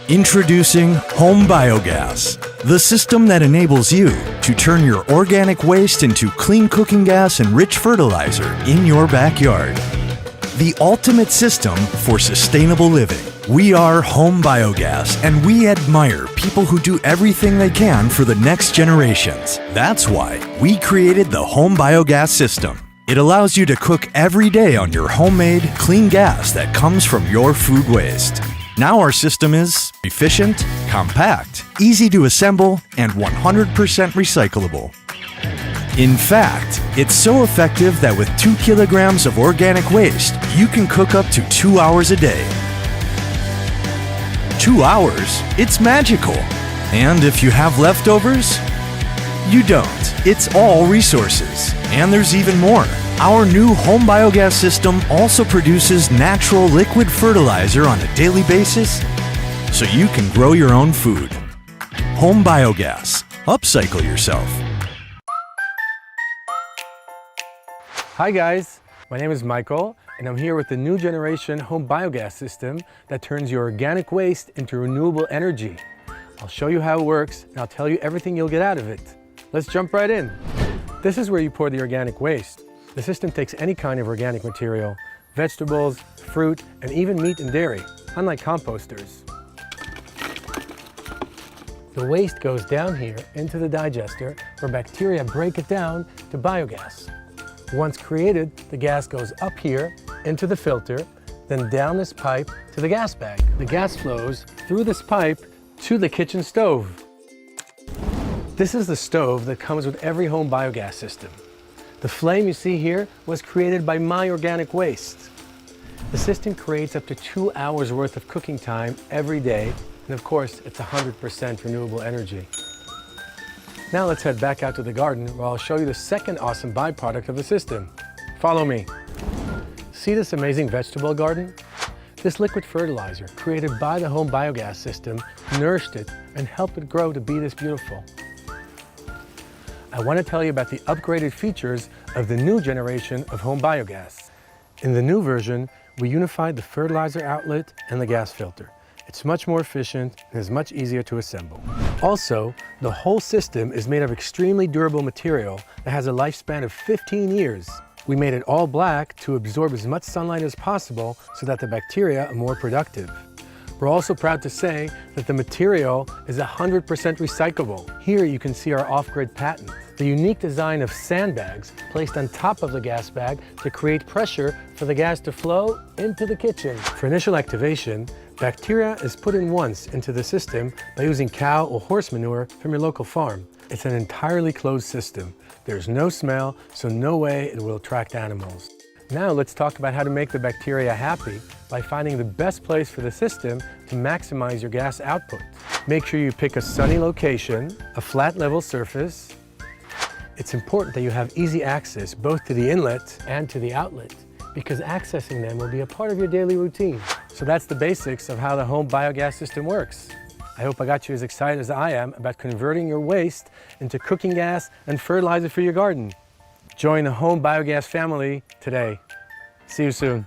Introducing HomeBiogas, the system that enables you to turn your organic waste into clean cooking gas and rich fertilizer in your backyard. The ultimate system for sustainable living. We are HomeBiogas, and we admire people who do everything they can for the next generations. That's why we created the HomeBiogas system. It allows you to cook every day on your homemade, clean gas that comes from your food waste. Now our system is efficient, compact, easy to assemble, and 100% recyclable. In fact, it's so effective that with 2 kilograms of organic waste, you can cook up to 2 hours a day. 2 hours? It's magical. And if you have leftovers, you don't. It's all resources. And there's even more. Our new HomeBiogas system also produces natural liquid fertilizer on a daily basis, so you can grow your own food. HomeBiogas. Upcycle yourself. Hi guys, my name is Michael, and I'm here with the new generation HomeBiogas system that turns your organic waste into renewable energy. I'll show you how it works, and I'll tell you everything you'll get out of it. Let's jump right in. This is where you pour the organic waste. The system takes any kind of organic material, vegetables, fruit, and even meat and dairy, unlike composters. The waste goes down here into the digester, where bacteria break it down to biogas. Once created, the gas goes up here into the filter, then down this pipe to the gas bag. The gas flows through this pipe to the kitchen stove. This is the stove that comes with every HomeBiogas system. The flame you see here was created by my organic waste. The system creates up to 2 hours worth of cooking time every day, and of course, it's 100% renewable energy. Now let's head back out to the garden where I'll show you the second awesome byproduct of the system. Follow me. See this amazing vegetable garden? This liquid fertilizer, created by the HomeBiogas system, nourished it and helped it grow to be this beautiful. I want to tell you about the upgraded features of the new generation of HomeBiogas. In the new version, we unified the fertilizer outlet and the gas filter. It's much more efficient and is much easier to assemble. Also, the whole system is made of extremely durable material that has a lifespan of 15 years. We made it all black to absorb as much sunlight as possible so that the bacteria are more productive. We're also proud to say that the material is 100% recyclable. Here you can see our off-grid patent, the unique design of sandbags placed on top of the gas bag to create pressure for the gas to flow into the kitchen. For initial activation, bacteria is put in once into the system by using cow or horse manure from your local farm. It's an entirely closed system. There's no smell, so no way it will attract animals. Now let's talk about how to make the bacteria happy by finding the best place for the system to maximize your gas output. Make sure you pick a sunny location, a flat level surface. It's important that you have easy access both to the inlet and to the outlet, because accessing them will be a part of your daily routine. So that's the basics of how the HomeBiogas system works. I hope I got you as excited as I am about converting your waste into cooking gas and fertilizer for your garden. Join the HomeBiogas family today. See you soon.